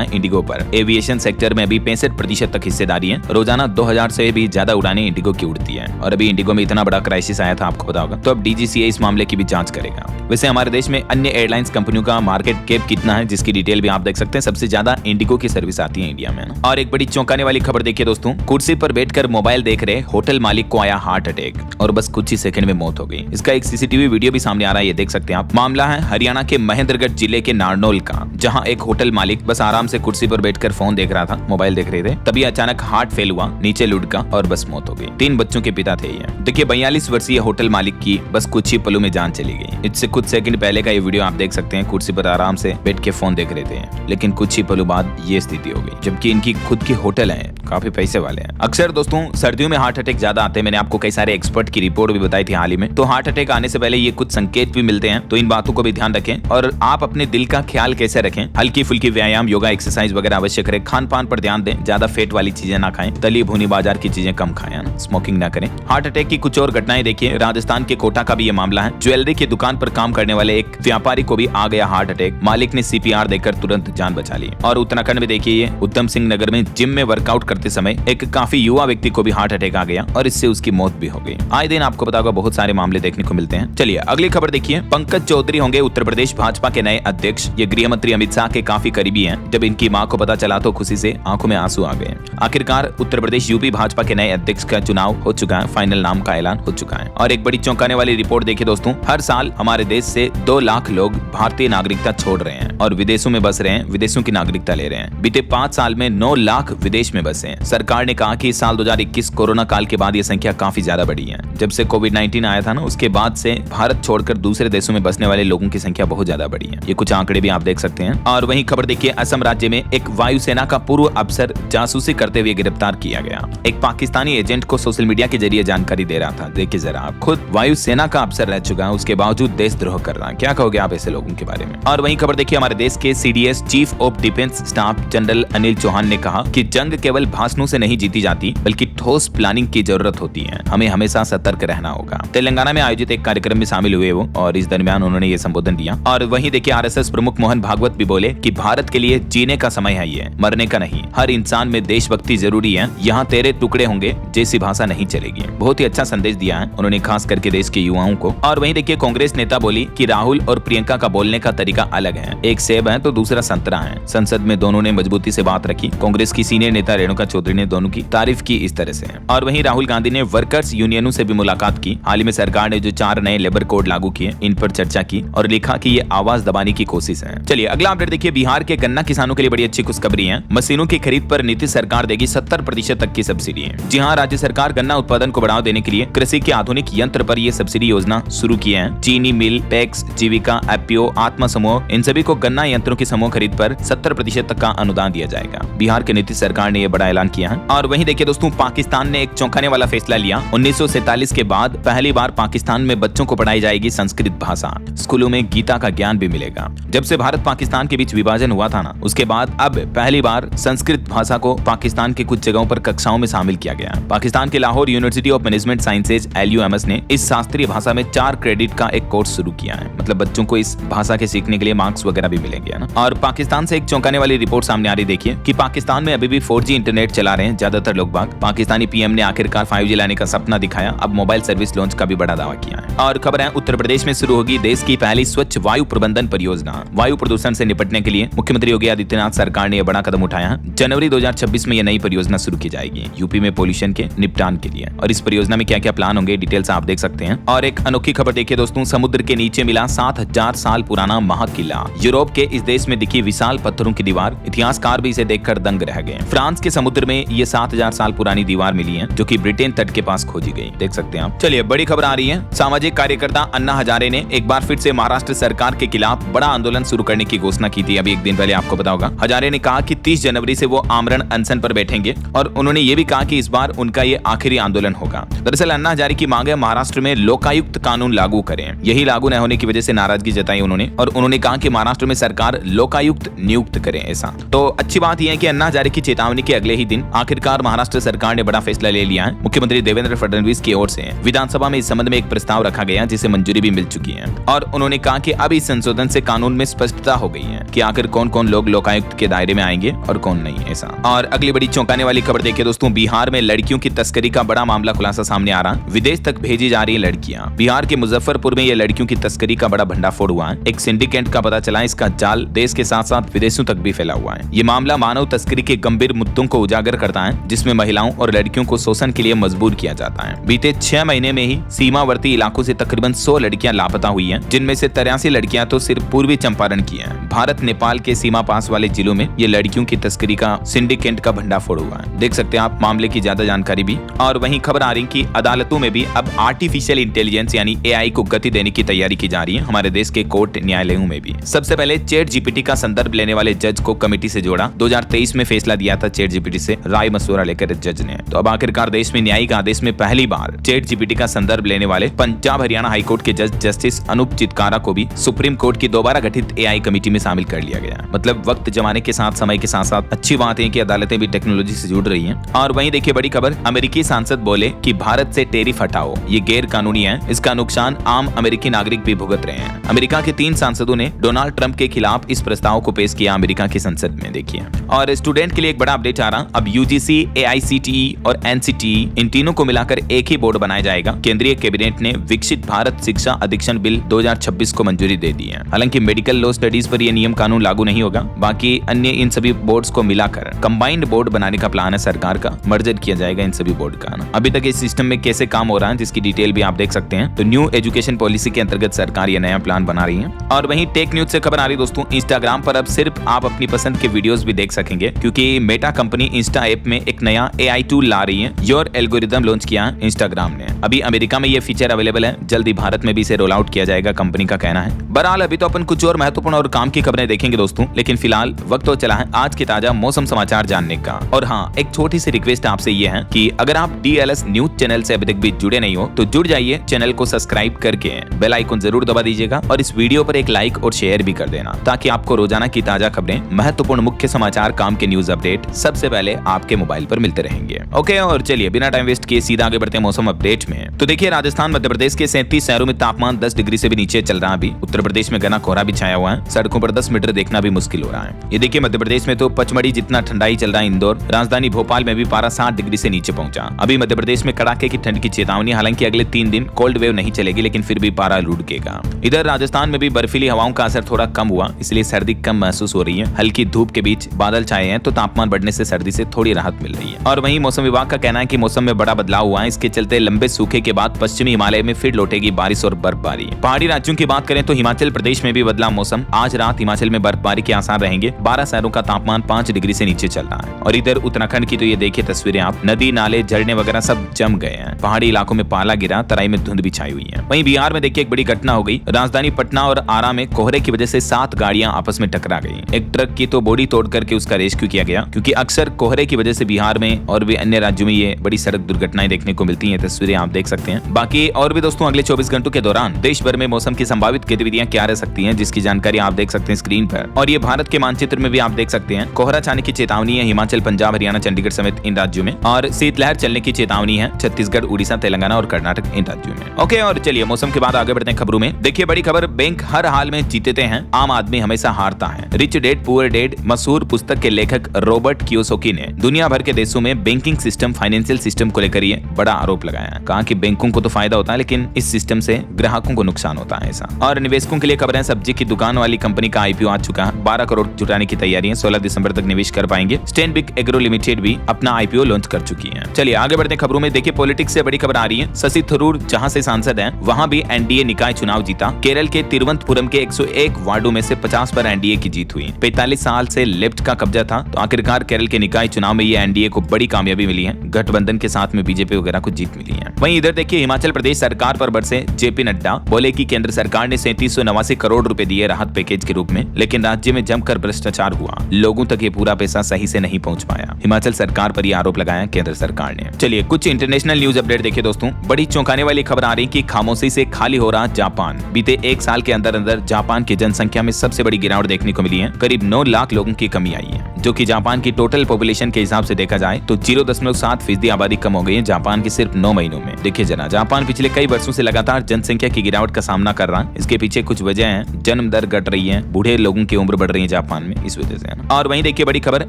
है इंडिगो पर। एविएशन सेक्टर में अभी 65% तक हिस्सेदारी है। रोजाना 2000 से भी ज्यादा उड़ानें इंडिगो की उड़ती है और अभी इंडिगो में इतना बड़ा क्राइसिस आया था, आपको पता होगा। तो अब डीजीसीए इस मामले की भी जांच करेगा। वैसे हमारे देश में अन्य एयरलाइंस कंपनियों का मार्केट कैप कितना है, जिसकी डिटेल भी आप देख सकते हैं। सबसे ज्यादा इंडिगो की सर्विस आती है इंडिया में। और एक बड़ी चौंकाने वाली खबर देखिए दोस्तों, कुर्सी पर बैठकर मोबाइल देख रहे होटल मालिक को आया हार्ट अटैक और बस कुछ ही सेकंड में मौत हो गई। इसका एक सीसीटीवी वीडियो भी सामने आ रहा है, ये देख सकते हैं आप। मामला है हरियाणा के महेंद्रगढ़ जिले के नारनौल का, जहां एक होटल मालिक बस आराम से कुर्सी पर बैठकर फोन देख रहा था, मोबाइल देख रहे थे। तभी अचानक हार्ट फेल हुआ, नीचे लुढ़का और बस मौत हो गई। 3 बच्चों के पिता थे ये। देखिए 42 वर्षीय होटल मालिक की बस कुछ ही पलों में जान चली गई। इससे कुछ सेकंड पहले का ये वीडियो आप देख सकते हैं, कुर्सी पर आराम से बैठ के फोन देख रहे थे, लेकिन कुछ ही पलों बाद ये स्थिति हो गई, जबकि इनकी खुद की होटल है, काफी पैसे वाले हैं। अक्सर दोस्तों सर्दियों में हार्ट अटैक ज्यादा आते हैं। मैंने आपको कई सारे एक्सपर्ट की रिपोर्ट भी बताई थी हाल ही में। तो हार्ट अटैक आने से पहले ये कुछ संकेत भी मिलते हैं, तो इन बातों को भी ध्यान रखें। और आप अपने दिल का ख्याल कैसे रखें, हल्की फुल्की व्यायाम, योगा, एक्सरसाइज वगैरह अवश्य करें। खान पान पर ध्यान दें, ज्यादा फेट वाली चीजें ना खाएं, तली भुनी बाजार की चीजें कम खाएं, स्मोकिंग ना करें। हार्ट अटैक की कुछ और घटनाएं देखिए। राजस्थान के कोटा का भी ये मामला है। ज्वेलरी की दुकान पर काम करने वाले एक व्यापारी को भी आ गया हार्ट अटैक। मालिक ने सीपीआर देकर तुरंत जान बचा ली। और उत्तराखंड में देखिए, ये उधम सिंह नगर में जिम में वर्कआउट करते समय एक काफी युवा व्यक्ति को भी हार्ट अटैक आ गया और इससे उसकी मौत भी हो गई। आए दिन आपको पता होगा बहुत सारे मामले देखने को मिलते हैं। चलिए अगली खबर देखिए। पंकज चौधरी होंगे उत्तर प्रदेश भाजपा के नए अध्यक्ष। ये गृह मंत्री अमित शाह के काफी करीबी हैं। जब इनकी मां को पता चला तो खुशी से आंखों में आंसू आ गए। आखिरकार उत्तर प्रदेश यूपी भाजपा के नए अध्यक्ष का चुनाव हो चुका है, फाइनल नाम का ऐलान हो चुका है। और एक बड़ी चौंकाने वाली रिपोर्ट देखिए दोस्तों, हर साल हमारे देश से 2 लाख लोग भारतीय नागरिकता छोड़ रहे हैं और विदेशों में बस रहे हैं, विदेशों की नागरिकता ले रहे हैं। बीते 5 साल में 9 लाख विदेश में बसे हैं। सरकार ने कहा कि इस साल 2021 कोरोना काल के बाद ये संख्या काफी ज्यादा बढ़ी है। जब से कोविड-19 आया था ना, उसके बाद से भारत छोड़कर दूसरे देशों में बसने वाले लोगों की संख्या बहुत ज्यादा बढ़ी है। ये कुछ आंकड़े भी आप देख सकते हैं। और वहीं खबर देखिए, असम राज्य में एक वायुसेना का पूर्व अफसर जासूसी करते हुए गिरफ्तार किया गया। एक पाकिस्तानी एजेंट को सोशल मीडिया के जरिए जानकारी दे रहा था। देखिए जरा आप, खुद वायुसेना का अफसर रह चुका है, उसके बावजूद देशद्रोह कर रहा है। क्या कहोगे आप ऐसे लोगों के बारे में? और वहीं खबर देखिए, हमारे देश के CDS chief of defence staff general Anil Chauhan ने कहा कि जंग केवल भाषणों से नहीं जीती जाती, बल्कि ठोस प्लानिंग की जरूरत होती है। हमें हमेशा सतर्क रहना होगा। तेलंगाना में आयोजित एक कार्यक्रम में शामिल हुए वो और इस दरमियान उन्होंने ये संबोधन दिया। और वहीं देखिए, आरएसएस प्रमुख मोहन भागवत भी बोले कि भारत के लिए जीने का समय है, ये मरने का नहीं। हर इंसान में देशभक्ति जरूरी है। यहाँ तेरे टुकड़े होंगे जैसी भाषा नहीं चलेगी। बहुत ही अच्छा संदेश दिया है उन्होंने, खास करके देश के युवाओं को। और वहीं देखिए, कांग्रेस नेता बोली कि राहुल और प्रियंका का बोलने का तरीका अलग है, एक सेब है तो दूसरा संतरा है। संसद में दोनों ने मजबूती से बात रखी। कांग्रेस की सीनियर नेता रेणुका चौधरी ने दोनों की तारीफ की इस तरह से। और वहीं राहुल गांधी ने वर्कर्स यूनियनों से भी मुलाकात की। हाल ही में सरकार ने जो 4 नए लेबर कोड लागू किए, इन पर चर्चा की और लिखा कि ये आवाज दबाने की कोशिश है। चलिए अगला अपडेट देखिए, बिहार के गन्ना किसानों के लिए बड़ी अच्छी खुशखबरी है। मशीनों की खरीद पर नीतीश सरकार देगी 70% तक की सब्सिडी। जी हाँ, राज्य सरकार गन्ना उत्पादन को बढ़ावा देने के लिए कृषि के आधुनिक यंत्र पर यह सब्सिडी योजना शुरू की है। चीनी मिल, पैक्स, जीविका, एपीओ, आत्मा समूह, इन सभी को गन्ना यंत्रों की समूह खरीद पर 70% तक का अनुदान दिया जाएगा। बिहार के नीतीश सरकार ने यह बड़ा ऐलान किया है। और वहीं देखिए दोस्तों, पाकिस्तान ने एक चौंकाने वाला फैसला लिया। 1947 के बाद पहली बार पाकिस्तान में बच्चों को पढ़ाई जाएगी संस्कृत भाषा। स्कूलों में गीता का ज्ञान भी मिलेगा। जब से भारत पाकिस्तान के बीच विभाजन हुआ था ना, उसके बाद अब पहली बार संस्कृत भाषा को पाकिस्तान के कुछ जगहों पर कक्षाओं में शामिल किया गया। पाकिस्तान के Lahore university of management sciences LUMS ने इस शास्त्रीय भाषा में 4 क्रेडिट का एक कोर्स शुरू किया है। मतलब बच्चों को इस भाषा के सीखने के लिए मार्क्स वगैरह भी मिलेंगे ना। और पाकिस्तान से एक चौंकाने वाली रिपोर्ट सामने आ रही, देखिए कि पाकिस्तान में अभी भी 4G इंटरनेट चला रहे हैं ज्यादातर लोग बाग। पाकिस्तानी पीएम ने आखिरकार 5G लाने का सपना दिखाया। अब मोबाइल सर्विस लॉन्च का भी बड़ा दावा किया है। और खबर है, उत्तर प्रदेश में शुरू होगी देश की पहली स्वच्छ वायु प्रबंधन परियोजना। वायु प्रदूषण से निपटने के लिए मुख्यमंत्री योगी आदित्यनाथ सरकार ने यह बड़ा कदम उठाया है। जनवरी 2026 में यह नई परियोजना शुरू की जाएगी यूपी में पोल्यूशन के निपटान के लिए। और इस परियोजना में क्या क्या प्लान होंगे, डिटेल्स आप देख सकते हैं। और एक अनोखी खबर देखिए दोस्तों, समुद्र के नीचे मिला 7000 साल पुराना महाकिला। यूरोप के इस देश में दिखी विशाल पत्थरों की दीवार, इतिहासकार भी इसे देखकर दंग रह गए। फ्रांस के समुद्र में ये 7000 साल पुरानी दीवार मिली है, जो कि ब्रिटेन तट के पास खोजी गई। देख सकते हैं आप। चलिए बड़ी खबर आ रही है, सामाजिक कार्यकर्ता अन्ना हजारे ने एक बार फिर से महाराष्ट्र सरकार के खिलाफ बड़ा आंदोलन शुरू करने की घोषणा की थी। अभी एक दिन पहले आपको पता होगा, हजारे ने कहा कि 30 जनवरी से वो आमरण अनशन पर बैठेंगे और उन्होंने ये भी कहा कि इस बार उनका ये आखिरी आंदोलन होगा। दरअसल अन्ना हजारे की मांग है महाराष्ट्र में लोकायुक्त कानून लागू करें। यही लागू न होने की वजह से नाराजगी जताई उन्होंने और उन्होंने कहा कि महाराष्ट्र में सरकार लोकायुक्त नियुक्त करें। ऐसा तो अच्छी बात यह है कि अन्ना हजारे की चेतावनी के अगले ही दिन आखिरकार महाराष्ट्र सरकार ने बड़ा फैसला ले लिया है। मुख्यमंत्री देवेंद्र फडणवीस की ओर से विधानसभा में इस संबंध में एक प्रस्ताव रखा गया, जिसे मंजूरी भी मिल चुकी है। और उन्होंने कहा कि अब इस संशोधन से कानून में स्पष्टता हो गई है कि आखिर कौन कौन लोग लोकायुक्त के दायरे में आएंगे और कौन नहीं ऐसा। और अगली बड़ी चौंकाने वाली खबर देखिए दोस्तों, बिहार में लड़कियों की तस्करी का बड़ा मामला खुलासा सामने आ रहा। विदेश तक भेजी जा रही लड़कियां। बिहार के मुजफ्फरपुर में ये लड़कियों की तस्करी का बड़ा भंडाफोड़ हुआ है। एक सिंडिकेट का पता चला, इसका जाल देश के साथ साथ विदेशों तक भी फैला हुआ है। ये मामला मानव तस्करी के गंभीर मुद्दों को उजागर करता है, जिसमें महिलाओं और लड़कियों को शोषण के लिए मजबूर किया जाता है। बीते 6 महीने में ही सीमावर्ती इलाकों से तकरीबन 100 लड़कियां लापता हुई हैं, जिनमें से 83 लड़कियां तो सिर्फ पूर्वी चंपारण की हैं। भारत नेपाल के सीमा पास वाले जिलों में ये लड़कियों की तस्करी का सिंडिकेट का भंडाफोड़ हुआ है। देख सकते हैं आप मामले की ज्यादा जानकारी भी। और वहीं खबर आ रही कि अदालतों में भी अब आर्टिफिशियल इंटेलिजेंस यानी एआई को गति देने की तैयारी की जा रही है, हमारे देश के कोर्ट न्यायालयों में भी। सबसे पहले चैट जीपीटी का संदर्भ लेने वाले जज को कमेटी से जोड़ा। 2023 में फैसला दिया था चैट जीपीटी से राय मशवरा लेकर जज ने। तो अब आखिरकार देश में न्यायिक आदेश में पहली बार चैट जीपीटी का संदर्भ लेने वाले पंजाब हरियाणा हाईकोर्ट के जज जस्टिस अनूप चितकारा को भी सुप्रीम कोर्ट की दोबारा गठित एआई कमेटी में शामिल कर लिया गया। मतलब वक्त जमाने के साथ समय के साथ साथ अच्छी बात है कि अदालतें भी टेक्नोलॉजी से जुड़ रही हैं। और वहीं देखिए बड़ी खबर, अमेरिकी सांसद बोले कि भारत से टैरिफ हटाओ, ये गैर कानूनी है, इसका नुकसान आम अमेरिकी नागरिक भी भुगत रहे हैं। अमेरिका के 3 सांसदों ने डोनाल्ड ट्रंप के खिलाफ इस प्रस्ताव को पेश किया अमेरिका की संसद में। देखिए और स्टूडेंट के लिए एक बड़ा अपडेट आ रहा, अब यूजीसी, एआईसीटीई और एनसीटीई इन तीनों को मिलाकर एक ही बोर्ड बनाया जाएगा। केंद्रीय कैबिनेट ने विकसित भारत शिक्षा अधीक्षण बिल 2026 को मंजूरी दे दी है। हालांकि मेडिकल लॉ स्टडीज पर यह नियम कानून लागू नहीं होगा। बाकी अन्य इन सभी बोर्ड्स को मिलाकर कंबाइंड बोर्ड बनाने का प्लान है सरकार का, मर्जर किया जाएगा इन सभी बोर्ड का। अभी तक इस सिस्टम में कैसे काम हो रहा है जिसकी डिटेल भी आप देख सकते हैं। तो न्यू एजुकेशन पॉलिसी के अंतर्गत सरकार ये नया प्लान बना रही है। और वहीं टेक न्यूज से खबर आ रही दोस्तों, इंस्टाग्राम पर अब सिर्फ आप अपनी पसंद के वीडियोस भी देख सकेंगे, क्योंकि मेटा कंपनी इंस्टा ऐप में एक नया एआई टूल ला रही है। योर एल्गोरिदम लॉन्च किया है इंस्टाग्राम ने। अभी अमेरिका में ये फीचर अवेलेबल है, जल्दी भारत में भी इसे रोल आउट किया जाएगा, कंपनी का कहना है। बहरहाल अभी तो अपन कुछ और महत्वपूर्ण और काम की खबरें देखेंगे दोस्तों, लेकिन फिलहाल वक्त तो चला है आज के ताजा मौसम समाचार जानने का। और हाँ, एक छोटी सी रिक्वेस्ट आपसे ये है कि अगर आप डीएलएस न्यूज चैनल से अभी तक भी जुड़े नहीं हो तो जुड़ जाइए, चैनल को सब्सक्राइब करके बेल आइकन जरूर दबा दीजिएगा और इस वीडियो पर एक लाइक और शेयर भी कर देना, ताकि आपको रोजाना की ताजा खबरें, महत्वपूर्ण मुख्य समाचार, काम के न्यूज अपडेट सबसे पहले आपके मोबाइल पर मिलते रहेंगे। ओके, और चलिए बिना टाइम वेस्ट किए सीधा आगे बढ़ते हैं मौसम अपडेट में। तो देखिए राजस्थान मध्य प्रदेश के 37 शहरों में तापमान 10 डिग्री से भी नीचे चल रहा है। अभी उत्तर प्रदेश में घना कोहरा भी छाया हुआ है, सड़कों पर 10 मीटर देखना भी मुश्किल हो रहा है। ये देखिए मध्य प्रदेश में तो पचमढ़ी जितना ठंडा ही चल रहा है। इंदौर, राजधानी भोपाल में भी पारा 7 डिग्री से नीचे पहुंचा। अभी मध्य प्रदेश में कड़ाके की ठंड की चेतावनी, हालांकि अगले 3 दिन कोल्ड वेव नहीं चलेगी, लेकिन फिर भी पारा लुढ़केगा। इधर राजस्थान में भी बर्फीली हवाओं का असर थोड़ा कम हुआ, इसलिए सर्दी कम महसूस हो रही है। हल्की धूप के बीच बादल छाए हैं, तो तापमान बढ़ने से सर्दी से थोड़ी राहत मिल रही है। और वहीं मौसम विभाग का कहना है कि मौसम में बड़ा बदलाव हुआ है। इसके चलते लंबे सूखे के बाद पश्चिमी हिमालय में फिर लौटेगी बारिश और बर्फबारी। पहाड़ी राज्यों की बात करें तो हिमाचल प्रदेश में भी बदला मौसम। आज रात हिमाचल में बर्फबारी के आसार रहेंगे। 12 शहरों का तापमान 5 डिग्री से नीचे चल रहा है। और इधर उत्तराखंड की तो ये देखिए तस्वीरें आप, नदी नाले झरने वगैरह सब जम गए हैं। पहाड़ी इलाकों में पाला गिरा, तराई में धुंध भी छाई हुई है। वहीं बिहार में देखिए एक बड़ी घटना हो गई। राजधानी पटना और आरा में कोहरे की वजह से 7 गाड़ियां आपस में टकरा गई। एक ट्रक की तो बॉडी तोड़ करके उसका रेस्क्यू किया गया, क्योंकि अक्सर कोहरे की वजह से बिहार में और भी अन्य राज्यों में ये बड़ी सड़क दुर्घटनाएं देखने को मिलती हैं। तस्वीरें आप देख सकते हैं। बाकी और भी दोस्तों अगले 24 घंटों के दौरान देश भर में मौसम की संभावित गतिविधियां क्या रह सकती हैं, जिसकी जानकारी आप देख सकते हैं स्क्रीन पर। और ये भारत के मानचित्र में भी आप देख सकते हैं। कोहरा छाने की चेतावनी है हिमाचल, पंजाब, हरियाणा, चंडीगढ़ समेत इन राज्यों में। और शीतलहर चलने की चेतावनी है छत्तीसगढ़, उड़ीसा, तेलंगाना और कर्नाटक इन राज्यों में। ओके, और चलिए मौसम के बाद आगे बढ़ते हैं खबरों में। देखिए बड़ी खबर, बैंक हर हाल में जीतते हैं, आम आदमी हमेशा हारता है। रिच डैड पुअर डैड मशहूर पुस्तक के लेखक रॉबर्ट कियोसाकी ने दुनिया भर के देशों में बैंकिंग सिस्टम, फाइनेंशियल सिस्टम को लेकर ये बड़ा आरोप लगाया। कहा कि बैंकों को तो फायदा होता है, लेकिन इस सिस्टम से ग्राहकों को नुकसान होता है ऐसा। और निवेशकों के लिए खबरें, सब्जी की दुकान वाली कंपनी का आईपीओ आ चुका है। 12 करोड़ जुटाने की तैयारी है, 16 दिसंबर तक निवेश कर पाएंगे। स्टैंडबिक एग्रो लिमिटेड भी अपना आईपीओ लॉन्च कर चुकी है। चलिए आगे बढ़ते खबरों में। देखिए पॉलिटिक्स से बड़ी खबर आ रही है। शशि थरूर जहां से सांसद हैं, वहां भी एनडीए निकाय चुनाव जीता। केरल के तिरुवनंतपुरम के 101 वार्डों में से 50 पर एनडीए की जीत हुई। 45 साल से लेफ्ट का कब्जा था, तो आखिरकार केरल के निकाय चुनाव में ये एनडीए को बड़ी कामयाबी मिली है। गठबंधन के साथ में बीजेपी वगैरह को जीत मिली है। वहीं इधर देखिए हिमाचल प्रदेश सरकार पर बरसे जेपी नड्डा। बोले कि केंद्र सरकार ने 3789 करोड़ रुपए दिए राहत पैकेज के रूप में, लेकिन राज्य में जमकर भ्रष्टाचार हुआ, लोगों तक ये पूरा पैसा सही से नहीं पहुंच पाया। हिमाचल सरकार पर यह आरोप लगाया केंद्र सरकार ने। चलिए कुछ इंटरनेशनल न्यूज अपडेट देखिए दोस्तों। बड़ी चौंकाने वाली खबर आ रही कि खामोशी से खाली हो रहा जापान। बीते 1 साल के अंदर अंदर जापान की जनसंख्या में सबसे बड़ी गिरावट देखने को मिली है। करीब 9 लाख लोगों की कमी आई है। जो कि जापान की टोटल पॉपुलेशन के हिसाब से देखा जाए तो 0.7% आबादी कम हो गई है जापान के सिर्फ 9 महीनों में। देखिए जरा, जापान पिछले कई वर्षों से लगातार जनसंख्या की गिरावट का सामना कर रहा है। इसके पीछे कुछ वजह है, जन्म दर घट रही है, बूढ़े लोगों की उम्र बढ़ रही है जापान में, इस वजह से। और वहीं देखिए बड़ी खबर,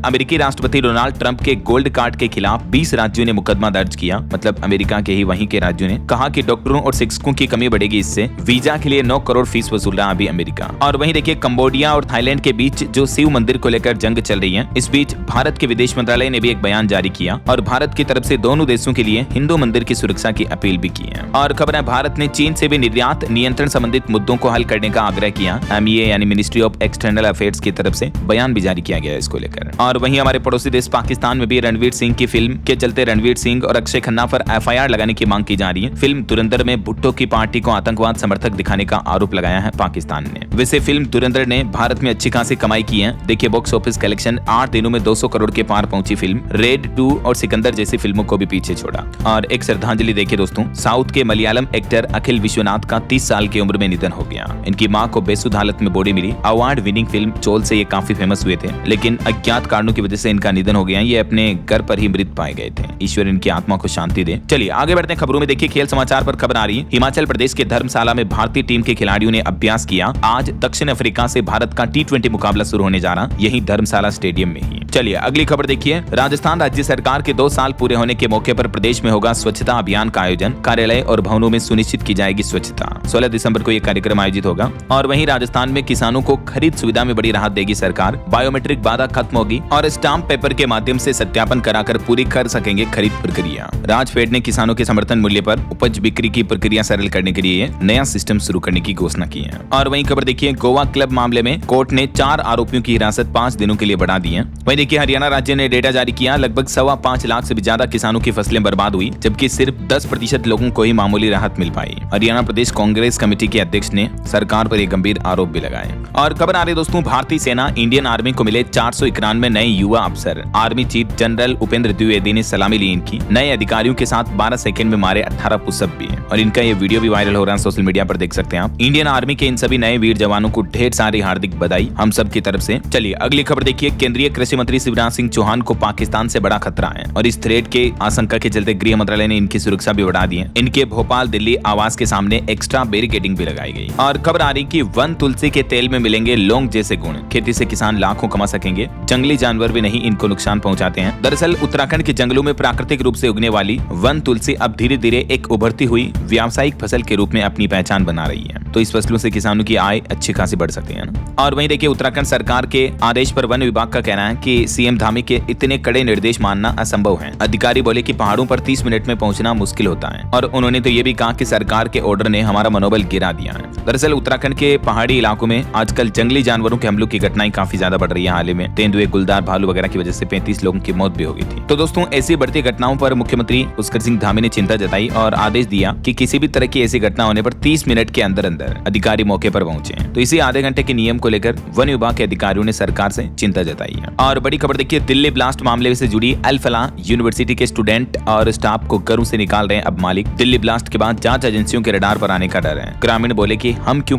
अमेरिकी राष्ट्रपति डोनाल्ड ट्रंप के गोल्ड कार्ड के खिलाफ 20 राज्यों ने मुकदमा दर्ज किया। मतलब अमेरिका के ही वहीं के राज्यों ने कहा कि डॉक्टरों और शिक्षकों की कमी बढ़ेगी, इससे वीजा के लिए 9 करोड़ फीस वसूल रहा अभी अमेरिका। और वहीं देखिए कंबोडिया और थाईलैंड के बीच जो शिव मंदिर को लेकर जंग चल रही है, इस बीच भारत के विदेश मंत्रालय ने भी एक बयान जारी किया और भारत की तरफ से दोनों देशों के लिए हिंदू मंदिर की सुरक्षा की अपील भी की है। और खबर है, भारत ने चीन से भी निर्यात नियंत्रण संबंधित मुद्दों को हल करने का आग्रह किया। एमईए यानी मिनिस्ट्री ऑफ एक्सटर्नल अफेयर्स की तरफ से बयान भी जारी किया गया है इसको लेकर। और वहीं हमारे पड़ोसी देश पाकिस्तान में भी रणवीर सिंह की फिल्म के चलते रणवीर सिंह और अक्षय खन्ना पर एफआईआर लगाने की मांग की जा रही है। फिल्म धुरंधर में भुट्टो की पार्टी को आतंकवाद समर्थक दिखाने का आरोप लगाया है पाकिस्तान ने। वैसे फिल्म धुरंधर ने भारत में अच्छी खासी कमाई की है। देखिए बॉक्स ऑफिस कलेक्शन 8 दिनों में 200 करोड़ के पार पहुंची फिल्म। रेड 2 और सिकंदर जैसी फिल्मों को भी पीछे छोड़ा। और एक श्रद्धांजलि देखिए दोस्तों, साउथ के मलयालम एक्टर अखिल विश्वनाथ का 30 साल की उम्र में निधन हो गया। इनकी मां को बेसुध हालत में बॉडी मिली। अवार्ड विनिंग फिल्म चोल से ये काफी फेमस हुए थे, लेकिन अज्ञात कारणों की वजह से इनका निधन हो गया। ये अपने घर पर ही मृत पाए गए थे। ईश्वर इनकी आत्मा को शांति दे। चलिए आगे बढ़ते हैं खबरों में। देखिए खेल समाचार पर खबर आ रही है, हिमाचल प्रदेश के धर्मशाला में भारतीय टीम के खिलाड़ियों ने अभ्यास किया। आज दक्षिण अफ्रीका से भारत का T20 मुकाबला शुरू होने जा रहा, यही धर्मशाला स्टेडियम में ही। चलिए अगली खबर देखिए, राजस्थान राज्य सरकार के 2 साल पूरे होने के मौके पर प्रदेश में होगा स्वच्छता अभियान का आयोजन। कार्यालय और भवनों में सुनिश्चित की जाएगी स्वच्छता। 16 दिसंबर को यह कार्यक्रम आयोजित होगा। और वहीं राजस्थान में किसानों को खरीद सुविधा में बड़ी राहत देगी सरकार। बायोमेट्रिक बाधा खत्म होगी और स्टाम्प पेपर के माध्यम से सत्यापन कराकर पूरी कर सकेंगे खरीद प्रक्रिया। राजफेड ने किसानों के समर्थन मूल्य पर उपज बिक्री की प्रक्रिया सरल करने के लिए नया सिस्टम शुरू करने की घोषणा की है। और वहीं खबर देखिए, गोवा क्लब मामले में कोर्ट ने 4 आरोपियों की हिरासत 5 दिनों के लिए बढ़ा दी है। वहीं देखिए हरियाणा राज्य ने डेटा जारी किया, लगभग 5.25 लाख से भी ज्यादा किसानों की फसलें बर्बाद हुई, जबकि सिर्फ 10% लोगों को ही मामूली राहत मिल पाई। हरियाणा प्रदेश कांग्रेस कमेटी के अध्यक्ष ने सरकार पर एक गंभीर आरोप भी लगाए। और खबर आ रही दोस्तों, भारतीय सेना इंडियन आर्मी को मिले 491 नए युवा अफसर। Army chief general Upendra Dwivedi ने सलामी ली इनकी। नए अधिकारियों के साथ 12 सेकंड में मारे 18 पुशअप भी है। और इनका ये वीडियो भी वायरल हो रहा है सोशल मीडिया पर, देख सकते हैं आप। इंडियन आर्मी के इन सभी नए वीर जवानों को ढेर सारी हार्दिक बधाई हम सब की तरफ से। चलिए अगली खबर देखिए, केंद्रीय कृषि मंत्री शिवराज सिंह चौहान को पाकिस्तान से बड़ा खतरा है और इस थ्रेट के आशंका के चलते गृह मंत्रालय ने इनकी सुरक्षा भी बढ़ा दी है। इनके भोपाल दिल्ली आवास के सामने एक्स्ट्रा बैरिकेडिंग भी लगाई गई। और खबर आ रही कि वन तुलसी के तेल में मिलेंगे लौंग जैसे गुण। खेती से किसान लाखों कमा सकेंगे, जंगली जानवर भी नहीं इनको नुकसान पहुंचाते हैं। दरअसल उत्तराखंड के जंगलों में प्राकृतिक रूप से उगने वाली वन तुलसी अब धीरे धीरे एक उभरती हुई व्यावसायिक फसल के रूप में अपनी पहचान बना रही है। तो इस फसलों से किसानों की आय अच्छी खासी बढ़ सकती है ना। और वहीं देखिए उत्तराखंड सरकार के आदेश पर वन विभाग का कहना है कि सीएम धामी के इतने कड़े निर्देश मानना असंभव है। अधिकारी बोले कि पहाड़ों पर 30 मिनट में पहुंचना मुश्किल होता है। और उन्होंने तो ये भी कहा कि सरकार के ऑर्डर ने हमारा मनोबल गिरा दिया है। दरअसल उत्तराखंड के पहाड़ी इलाकों में आजकल जंगली जानवरों के हमलों की घटनाएं काफी ज्यादा बढ़ रही है। हाल ही में तेंदुए, गुलदार, भालू वगैरह की वजह से 35 लोगों की मौत भी हो गई थी। तो दोस्तों ऐसी बढ़ती घटनाओं पर मुख्यमंत्री पुष्कर सिंह धामी ने चिंता जताई और आदेश दिया कि किसी भी तरह की ऐसी घटना होने पर 30 मिनट के अंदर अंदर अधिकारी मौके पर पहुंचे। तो इसी आधे घंटे के नियम को लेकर वन विभाग के अधिकारियों ने सरकार से चिंता जताई है। और बड़ी खबर देखिए, दिल्ली ब्लास्ट मामले से जुड़ी अल फलाह यूनिवर्सिटी के स्टूडेंट और स्टाफ को घरों से निकाल रहे हैं अब मालिक। दिल्ली ब्लास्ट के बाद जांच एजेंसियों के रडार पर आने का डर है। ग्रामीण बोले कि हम क्यों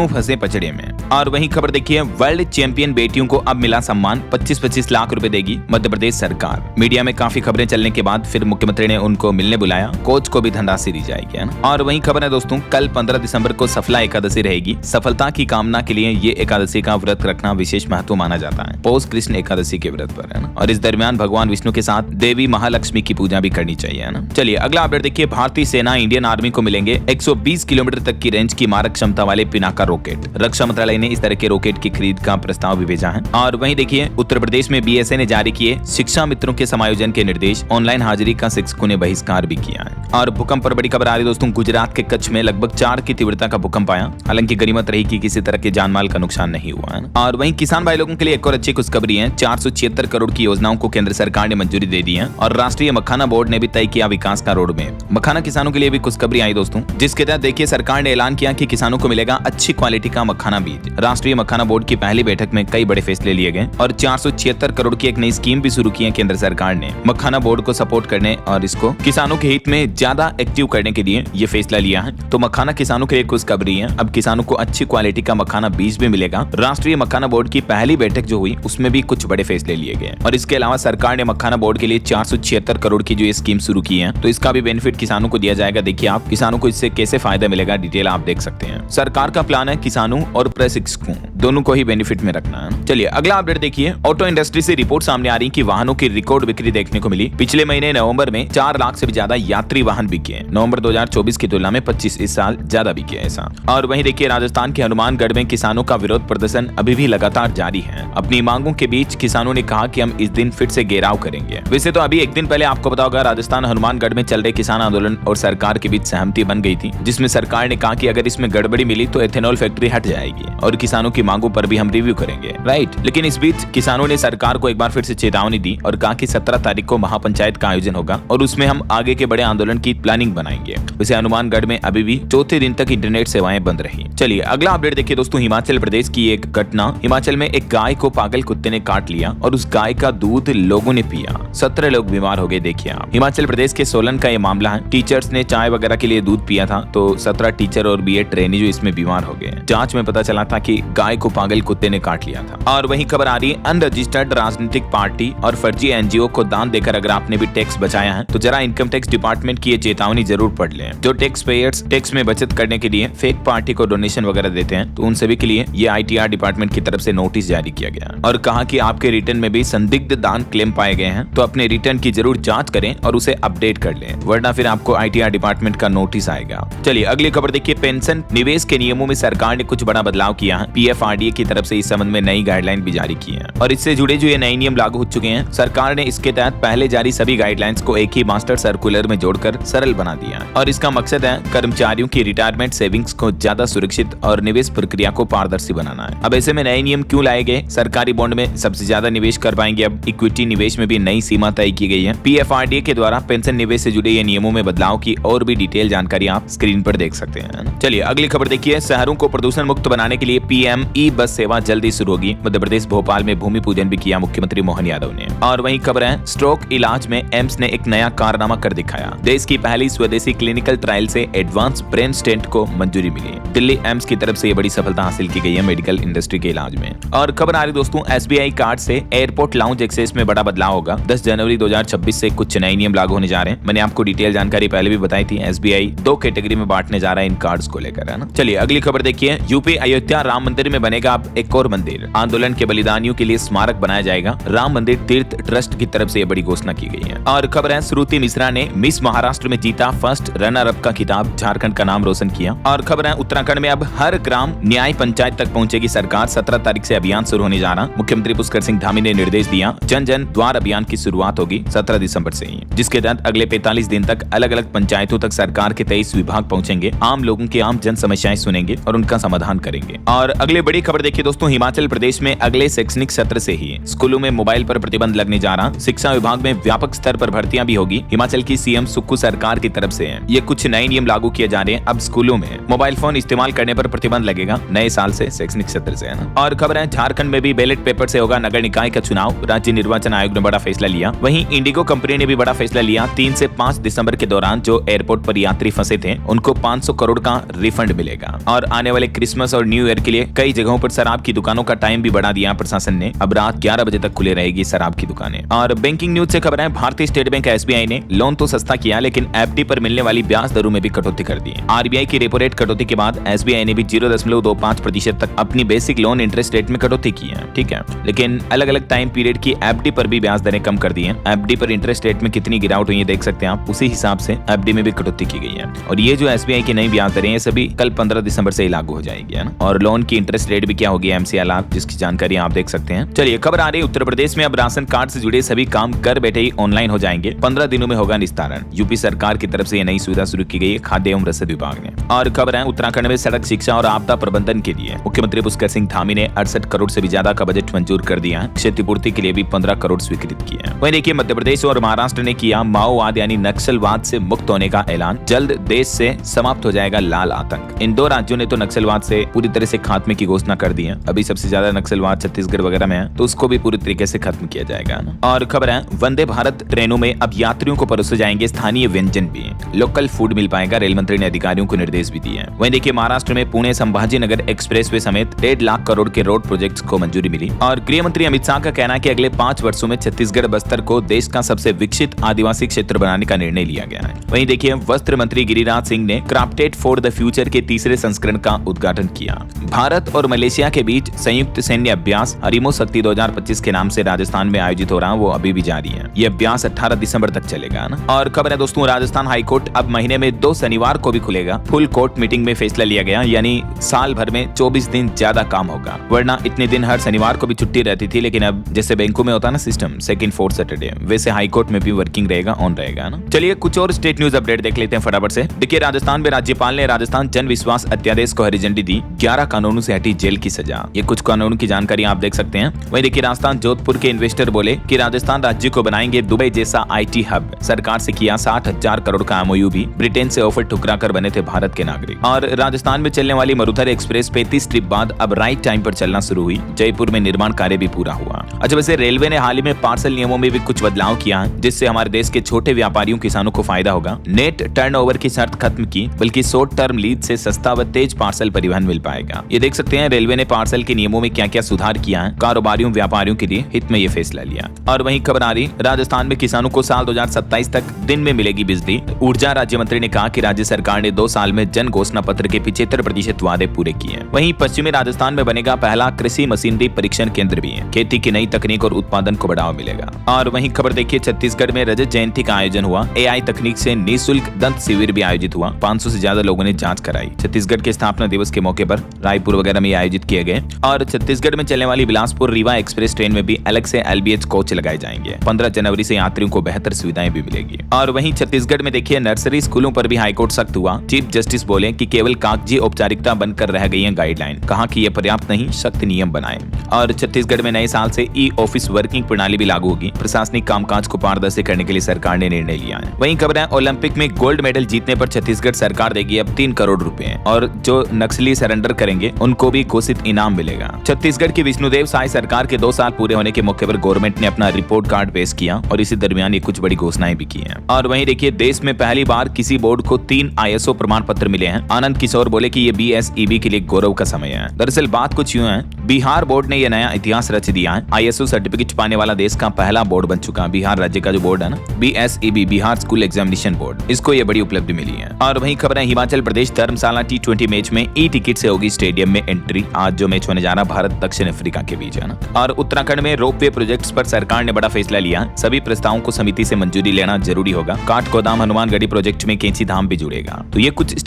फंसे पचड़े में। और वहीं खबर देखिए, वर्ल्ड चैंपियन बेटियों को अब मिला सम्मान, 25-25 लाख रुपए देगी मध्य प्रदेश सरकार। मीडिया में काफी खबरें चलने के बाद फिर मुख्यमंत्री ने उनको मिलने बुलाया, कोच को भी धनराशि दी जाएगी, है ना। और वहीं खबर है दोस्तों, कल 15 दिसंबर को सफला एकादशी रहेगी। सफलता की कामना के लिए ये एकादशी का व्रत रखना विशेष महत्व माना जाता है, पौष कृष्ण एकादशी के व्रत पर, है ना। और इस दरमियान भगवान विष्णु के साथ देवी महालक्ष्मी की पूजा भी करनी चाहिए, है ना। चलिए अगला अपडेट देखिए, भारतीय सेना इंडियन आर्मी को मिलेंगे 120 किलोमीटर तक की रेंज की मारक क्षमता वाले पिनाका रॉकेट। रक्षा मंत्रालय ने इस तरह के रॉकेट की खरीद का प्रस्ताव भी भेजा है। और वहीं देखिए, उत्तर प्रदेश में बीएसए ने जारी किए शिक्षा मित्रों के समायोजन के निर्देश। ऑनलाइन हाजिरी का शिक्षकों ने बहिष्कार भी किया है। और भूकंप पर बड़ी खबर आ रही दोस्तों, गुजरात के कच्छ में लगभग 4 की तीव्रता का भूकंप आया। हालांकि गनीमत रही कि किसी तरह के जानमाल का नुकसान नहीं हुआ है। और वहीं किसान भाई लोगों के लिए एक और अच्छी खुशखबरी है, 476 करोड़ की योजनाओं को केंद्र सरकार ने मंजूरी दे दी है। और राष्ट्रीय मखाना बोर्ड ने भी तय किया विकास का रोड मैप। मखाना किसानों के लिए भी खुशखबरी आई दोस्तों, जिसके तहत देखिए सरकार ने ऐलान किया कि किसानों को मिलेगा अच्छी क्वालिटी का मखाना बीज। राष्ट्रीय मखाना बोर्ड की पहली बैठक में कई बड़े फैसले लिए गए और 476 करोड़ की एक नई स्कीम भी शुरू की है केंद्र सरकार ने मखाना बोर्ड को सपोर्ट करने और इसको किसानों के हित में ज्यादा एक्टिव करने के लिए ये फैसला लिया है। तो मखाना किसानों किसानों के लिए खुशखबरी है, अब किसानों को अच्छी क्वालिटी का मखाना बीज भी मिलेगा। राष्ट्रीय मखाना बोर्ड की पहली बैठक जो हुई उसमें भी कुछ बड़े फैसले लिए गए और इसके अलावा सरकार ने मखाना बोर्ड के लिए 476 करोड़ की जो ये स्कीम शुरू की है, तो इसका भी बेनिफिट किसानों को दिया जाएगा। देखिए आप किसानों को इससे कैसे फायदा मिलेगा, डिटेल आप देख सकते हैं। सरकार का प्लान है किसानों और प्रशिक्षकों दोनों को ही बेनिफिट में रखना है। चलिए अगला अपडेट देखिए। ऑटो इंडस्ट्री से रिपोर्ट सामने आ रही कि वाहनों की रिकॉर्ड बिक्री देखने को मिली। पिछले महीने नवंबर में 4 लाख से भी ज्यादा यात्री वाहन बिके। नवंबर 2024 की तुलना में 25 इस साल ज्यादा बिके ऐसा। और वहीं देखिए राजस्थान के हनुमानगढ़ में किसानों का विरोध प्रदर्शन अभी भी लगातार जारी है। अपनी मांगों के बीच किसानों ने कहा कि हम इस दिन फिर से घेराव करेंगे। वैसे तो अभी एक दिन पहले आपको पता होगा राजस्थान हनुमानगढ़ में चल रहे किसान आंदोलन और सरकार के बीच सहमति बन गई थी, जिसमें सरकार ने कहा कि अगर इसमें गड़बड़ी मिली तो एथेनॉल फैक्ट्री हट जाएगी और किसानों की मांगों पर भी हम रिव्यू करेंगे, राइट। लेकिन इस बीच किसानों ने सरकार को एक बार फिर से चेतावनी दी और कहा कि 17 तारीख को महापंचायत का आयोजन होगा और उसमें हम आगे के बड़े आंदोलन की प्लानिंग बनाएंगे। वैसे हनुमानगढ़ में अभी भी चौथे दिन तक इंटरनेट सेवाएं बंद रही। चलिए अगला अपडेट देखिए दोस्तों। हिमाचल प्रदेश की एक घटना। हिमाचल में एक गाय को पागल कुत्ते ने काट लिया और उस गाय का दूध लोगों ने पिया। 17 लोग बीमार हो गए। देखिए आप, हिमाचल प्रदेश के सोलन का ये मामला है। टीचर्स ने चाय वगैरह के लिए दूध पिया था तो 17 टीचर और बीएड ट्रेनी जो इसमें बीमार हो गए। जांच में पता चला था कि गाय को पागल कुत्ते ने काट लिया था। और वहीं खबर आ रही है अनरजिस्टर्ड राजनीतिक पार्टी और फर्जी एनजीओ को दान देकर अगर आपने भी टैक्स बचाया है तो जरा इनकम टैक्स डिपार्टमेंट की ये चेतावनी जरूर पढ़ लें। जो टैक्स पेयर्स टैक्स में बचत करने के लिए फेक पार्टी को डोनेशन वगैरह देते हैं तो उन सभी के लिए ये आईटीआर डिपार्टमेंट की तरफ से नोटिस जारी किया गया और कहा कि आपके रिटर्न में भी संदिग्ध दान क्लेम पाए गए हैं तो अपने रिटर्न की जरूर जांच करें और उसे अपडेट कर लें, वरना फिर आपको आईटीआर डिपार्टमेंट का नोटिस आएगा। चलिए अगली खबर देखिए। पेंशन निवेश के नियमों में सरकार ने कुछ बड़ा बदलाव किया है। पीएफआरडीए की तरफ से इस संबंध में नई गाइडलाइन भी जारी की है और इससे जुड़े जो ये नए नियम लागू हो चुके हैं। सरकार ने इसके तहत पहले जारी सभी गाइडलाइंस को एक ही मास्टर सर्कुलर में जोड़कर सरल बना दिया और इसका मकसद है कर्मचारियों की रिटायरमेंट सेविंग्स को ज्यादा सुरक्षित और निवेश प्रक्रिया को पारदर्शी बनाना है। अब ऐसे में नए नियम क्यों लाए गए? सरकारी बॉन्ड में सबसे ज्यादा निवेश कर पाएंगे। अब इक्विटी निवेश में भी नई सीमा तय की गई है। पीएफआरडीए के द्वारा पेंशन निवेश से जुड़े ये नियमों में बदलाव की और भी डिटेल जानकारी आप स्क्रीन पर देख सकते हैं। चलिए अगली खबर देखिए। शहरों को प्रदूषण मुक्त बनाने के लिए पीएम ई बस सेवा जल्दी शुरू होगी। मध्य प्रदेश भोपाल में भूमि पूजन भी किया मुख्यमंत्री मोहन यादव ने। और वहीं खबर है स्ट्रोक इलाज में एम्स ने एक नया कारनामा कर दिखाया। देश की पहली स्वदेशी क्लिनिकल ट्रायल से एडवांस ब्रेन स्टेंट को मंजूरी मिली। दिल्ली एम्स की तरफ से ये बड़ी सफलता हासिल की गई है मेडिकल इंडस्ट्री के इलाज में। और खबर आ रही दोस्तों एसबीआई कार्ड से एयरपोर्ट लाउंज एक्सेस में बड़ा बदलाव होगा। 10 जनवरी 2026 से कुछ नए नियम लागू होने जा रहे हैं। मैंने आपको डिटेल जानकारी पहले भी बताई थी। एसबीआई 2 कैटेगरी में बांटने जा रहा है इन कार्ड्स को लेकर, है ना। चलिए अगली खबर देखिए। यूपी अयोध्या राम मंदिर में बनेगा अब एक और मंदिर। आंदोलन के बलिदानियों के लिए स्मारक बनाया जाएगा। राम मंदिर तीर्थ ट्रस्ट की तरफ से यह बड़ी घोषणा की गई है। और खबर है श्रुति मिश्रा ने मिस महाराष्ट्र में जीता फर्स्ट रनर अप का खिताब, झारखंड का नाम रोशन किया। और खबर है उत्तराखंड में अब हर ग्राम न्याय पंचायत तक पहुंचेगी सरकार। 17 तारीख से अभियान शुरू होने जा रहा। मुख्यमंत्री पुष्कर सिंह धामी ने निर्देश दिया। जन जन द्वार अभियान की शुरुआत होगी 17 दिसंबर से ही, जिसके तहत अगले 45 दिन तक अलग अलग पंचायतों तक सरकार के 23 विभाग पहुंचेंगे। आम लोगों की आम जन समस्याएं सुनेंगे और उनका समाधान करेंगे। और अगले बड़ी खबर देखिए दोस्तों। हिमाचल प्रदेश में अगले शैक्षणिक सत्र से ही स्कूलों में मोबाइल पर प्रतिबंध लगने जा रहा। शिक्षा विभाग में व्यापक स्तर पर भर्तियां भी होगी। हिमाचल की सीएम सुक्खू सरकार की तरफ से ये कुछ नए नियम लागू किए जा रहे हैं। अब स्कूलों में मोबाइल फोन इस्तेमाल करने पर प्रतिबंध लगेगा नए साल से, शैक्षणिक सत्र से, है ना। और खबर है झारखंड में भी बैलेट पेपर से होगा नगर निकाय का चुनाव। राज्य निर्वाचन आयोग ने बड़ा फैसला लिया। वहीं इंडिगो कंपनी ने भी बड़ा फैसला लिया। 3 से 5 दिसंबर के दौरान जो एयरपोर्ट पर यात्री फंसे थे उनको 500 करोड़ का रिफंड मिलेगा। और आने वाले क्रिसमस और न्यू ईयर के लिए कई जगहों पर शराब की दुकानों का टाइम भी बढ़ा दिया प्रशासन ने। अब रात 11 बजे तक खुले रहेगी शराब की दुकानें। और बैंकिंग न्यूज से खबर है भारतीय स्टेट बैंक एसबीआई ने लोन तो सस्ता किया लेकिन एफडी पर मिलने वाली ब्याज दरों में भी कटौती कर दी। आरबीआई की रेपो रेट कटौती के बाद एसबीआई ने भी 0.25% तक अपनी बेसिक लोन इंटरेस्ट रेट में कटौती की है, ठीक है। लेकिन अलग अलग टाइम पीरियड की एफडी पर भी ब्याज दरें कम कर दी है। एफडी पर इंटरेस्ट रेट में कितनी गिरावट हुई है देख सकते हैं आप, उसी हिसाब से एफडी में भी कटौती की गई है। और ये जो एसबीआई की नई ब्याज दरें ये सभी कल 15 दिसंबर से ही लागू हो जाएगी, है ना। और लोन की इंटरेस्ट रेट भी क्या होगी एमसीएलआर, जिसकी जानकारी आप देख सकते हैं। चलिए खबर आ रही है उत्तर प्रदेश में अब राशन कार्ड से जुड़े सभी काम घर बैठे ही ऑनलाइन हो जाएंगे। 15 दिनों में होगा निस्तारण। यूपी सरकार की तरफ से ये नई सुविधा शुरू की गई है खाद्य एवं रसद विभाग ने। और खबर है उत्तराखंड में सड़क शिक्षा और आपदा प्रबंधन के लिए मुख्यमंत्री पुष्कर सिंह धामी ने 68 करोड़ से भी ज्यादा का बजट मंजूर कर दिया है। क्षतिपूर्ति के लिए भी 15 करोड़ स्वीकृत किए हैं। वहीं देखिए मध्य प्रदेश और महाराष्ट्र ने किया माओवाद यानी नक्सलवाद से मुक्त होने का ऐलान। जल्द देश से समाप्त हो जाएगा लाल आतंक। इन 2 राज्यों ने तो नक्सलवाद से पूरी तरह से खात्मे की घोषणा कर दी है। अभी सबसे ज्यादा नक्सलवाद छत्तीसगढ़ वगैरह में है तो उसको भी पूरी तरीके से खत्म किया जाएगा। चलेगा ना। और खबर है वंदे भारत ट्रेनों में अब यात्रियों को परोसे जाएंगे स्थानीय व्यंजन भी, लोकल फूड मिल पाएगा, रेल मंत्री ने अधिकारियों को निर्देश भी दिए हैं। वहीं देखिए महाराष्ट्र में पुणे संभाजी नगर एक्सप्रेसवे समेत 1.5 लाख करोड़ के रोड प्रोजेक्ट्स को मंजूरी मिली। और गृह मंत्री अमित शाह का कहना है कि अगले 5 वर्षों में छत्तीसगढ़ बस्तर को देश का सबसे विकसित आदिवासी क्षेत्र बनाने का निर्णय लिया गया है। वहीं देखिए वस्त्र मंत्री गिरिराज सिंह ने क्राफ्टेड फॉर द फ्यूचर के तीसरे संस्करण का उद्घाटन किया। भारत और मलेशिया के बीच संयुक्त सैन्य अभ्यास हरिमो शक्ति 2025 के नाम से राजस्थान में आयोजित हो रहा है, वो अभी भी जारी है। ये अभ्यास 18 दिसंबर तक चलेगा ना। और खबर है दोस्तों राजस्थान हाईकोर्ट अब महीने में 2 शनिवार को भी खुलेगा। फुल कोर्ट मीटिंग में फैसला लिया गया, यानी साल भर में 24 दिन ज्यादा काम होगा। वरना इतने दिन हर शनिवार को भी छुट्टी रहती थी, लेकिन अब जैसे बैंकों में होता है ना सिस्टम सेकंड फोर्थ सैटरडे, वैसे हाईकोर्ट में भी वर्किंग रहेगा, ऑन रहेगा ना। चलिए कुछ और स्टेट न्यूज अपडेट देख लेते हैं फटाफट से। देखिए राजस्थान में राज्यपाल ने राजस्थान जन विश्वास अध्यादेश को हरी झंडी दी, 11 कानूनों से हटी जेल की सजा। ये कुछ कानूनों की जानकारी आप देख सकते हैं। वहीं देखिए राजस्थान जोधपुर के इन्वेस्टर बोले कि राजस्थान राज्य को बनाएंगे दुबई जैसा IT हब। सरकार से किया 60,000 करोड़ का MOU भी, ब्रिटेन से ऑफर ठुकरा कर बने थे भारत के नागरिक। और राजस्थान में चलने वाली मरुधर एक्सप्रेस 35 ट्रिप बाद अब राइट टाइम पर चलना शुरू हुई। जयपुर में निर्माण कार्य भी पूरा हुआ। अच्छा वैसे रेलवे ने हाल ही में पार्सल नियमों में भी कुछ बदलाव किया है, जिससे हमारे देश के छोटे व्यापारियों किसानों को फायदा होगा। नेट टर्नओवर की शर्त खत्म की, बल्कि शॉर्ट टर्म लीज से सस्ता व तेज पार्सल परिवहन मिल पाएगा। ये देख सकते हैं रेलवे ने पार्सल के नियमों में क्या क्या सुधार किया है, कारोबारियों व्यापारियों के लिए हित में ये फैसला लिया। और वहीं खबर आ रही राजस्थान में किसानों को साल 2027 तक दिन में मिलेगी बिजली। ऊर्जा राज्य मंत्री ने कहा कि राज्य सरकार ने 2 साल में जन घोषणा पत्र के 75% वादे पूरे किए। वहीं पश्चिमी राजस्थान में बनेगा पहला कृषि मशीनरी परीक्षण केंद्र भी है। खेती की नई तकनीक और उत्पादन को बढ़ावा मिलेगा। और वहीं खबर देखिए छत्तीसगढ़ में रजत जयंती का आयोजन हुआ। AI तकनीक से निःशुल्क दंत शिविर भी आयोजित हुआ। 500 से ज्यादा लोगों ने जांच कराई। छत्तीसगढ़ के स्थापना दिवस के मौके पर रायपुर वगैरह में आयोजित किए गए। और छत्तीसगढ़ में चलने वाली बिलासपुर रीवा एक्सप्रेस ट्रेन में भी अलग से LBH कोच लगाए जाएंगे। 15 जनवरी से यात्रियों को बेहतर सुविधाएं भी मिलेगी। और वहीं छत्तीसगढ़ में देखिए नर्सरी स्कूलों पर भी हाईकोर्ट सख्त हुआ। चीफ जस्टिस बोले कि केवल कागजी औपचारिकता बनकर रह गई है गाइडलाइन, कहा कि यह पर्याप्त नहीं, सख्त नियम बनाए। और छत्तीसगढ़ में नए साल से E-ऑफिस वर्किंग प्रणाली भी लागू होगी। प्रशासनिक कामकाज को पारदर्शी करने के लिए सरकार ने निर्णय लिया है। वहीं खबर है ओलंपिक में गोल्ड मेडल जीतने पर छत्तीसगढ़ सरकार देगी अब 3 करोड़ रुपए, और जो नक्सली सरेंडर करेंगे उनको भी घोषित इनाम मिलेगा। छत्तीसगढ़ की विष्णुदेव साय सरकार के 2 साल पूरे होने के मौके पर गवर्नमेंट ने अपना रिपोर्ट कार्ड पेश किया, और इसी दरमियान ये कुछ बड़ी घोषणाएं भी की हैं। और वहीं देखिए देश में पहली बार किसी बोर्ड को 3 ISO प्रमाण पत्र मिले हैं। आनंद किशोर बोले कि ये BSEB के लिए गौरव का समय है। दरअसल बात कुछ यूं है, बिहार बोर्ड ने यह नया इतिहास रच दिया है। ISO सर्टिफिकेट पाने वाला देश का पहला बोर्ड बन चुका है। बिहार राज्य का जो बोर्ड है ना, BSEB Bihar school examination board, इसको ये बड़ी उपलब्धि मिली है। और वहीं खबर है हिमाचल प्रदेश धर्मशाला T20 मैच में E-टिकट से होगी स्टेडियम में एंट्री। आज जो मैच होने जा रहा भारत दक्षिण अफ्रीका के बीच है ना। और उत्तराखंड में रोपवे प्रोजेक्ट्स पर सरकार ने बड़ा फैसला लिया। सभी प्रस्तावों को समिति से मंजूरी लेना जरूरी होगा। काठगोदाम हनुमानगढ़ी प्रोजेक्ट में कैंची धाम भी जुड़ेगा। तो ये कुछ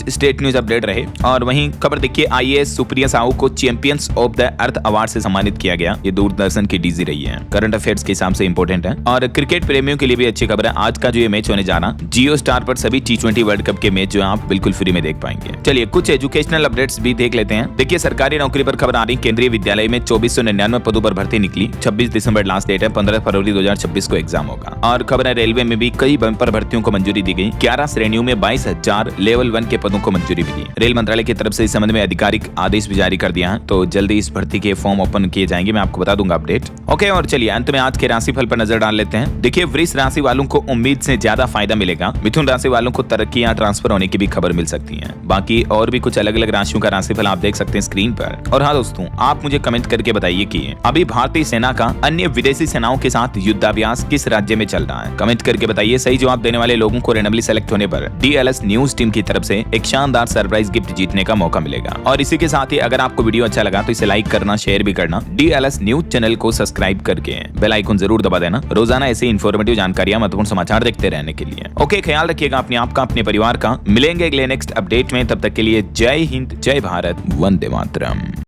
स्टेट न्यूज अपडेट रहे। और वहीं खबर देखिए IAS सुप्रिया साहू को champions of the earth award से सम्मानित किया गया। ये दूरदर्शन की DG रही है। करंट अफेयर्स के हिसाब से इंपॉर्टेंट है। और क्रिकेट प्रेमियों के लिए भी अच्छी खबर है। आज का जो ये मैच होने जा रहा जियो स्टार पर सभी T20 वर्ल्ड कप के मैच जो है आप बिल्कुल फ्री में देख पाएंगे। चलिए कुछ एजुकेशनल अपडेट्स भी देख लेते हैं। देखिए सरकारी नौकरी पर खबर आ रही। केंद्रीय विद्यालय में 2499 पदों पर भर्ती निकली। 26 दिसंबर लास्ट डेट है। 15 फरवरी 2026 को एग्जाम होगा। और खबर है रेलवे में भी कई बंपर भर्तियों को मंजूरी दी गई। 11 श्रेणियों में 22,000 लेवल 1 के पदों को मंजूरी मिली। रेल मंत्रालय की तरफ से इस संबंध में आधिकारिक आदेश भी जारी कर दिया है। तो जल्दी इस भर्ती के फॉर्म ओपन किए जाएंगे, मैं आपको बता दूंगा अपडेट। ओके और चलिए अंत में आज के राशिफल पर नजर डाल लेते हैं। देखिए वृष राशि वालों को उम्मीद से ज्यादा फायदा मिलेगा। मिथुन राशि वालों को तरक्की या ट्रांसफर होने की भी खबर मिल सकती है। बाकी और भी कुछ अलग अलग राशियों का राशिफल आप देख सकते हैं स्क्रीन पर। और हाँ दोस्तों, आप मुझे कमेंट करके बताइए कि अभी भारतीय सेना का अन्य विदेशी सेनाओं के साथ युद्धाभ्यास किस राज्य में चल रहा है। कमेंट करके बताइए। सही जवाब देने वाले लोगों को रैंडमली सेलेक्ट होने पर DLS न्यूज टीम की तरफ से एक शानदार सरप्राइज गिफ्ट जीतने का मौका मिलेगा। और इसी के साथ ही अगर आपको वीडियो अच्छा लगा तो इसे लाइक करना, शेयर भी करना। DLS न्यूज चैनल को सब्सक्राइब करके बेल आइकन जरूर दबा देना रोजाना ऐसे इन्फॉर्मेटिव जानकारियां, महत्वपूर्ण समाचार देखते रहने के लिए। ओके, ख्याल रखिएगा अपने आप का, अपने परिवार का। मिलेंगे अगले नेक्स्ट अपडेट में, तब तक के लिए जय हिंद, जय भारत, वंदे मातरम।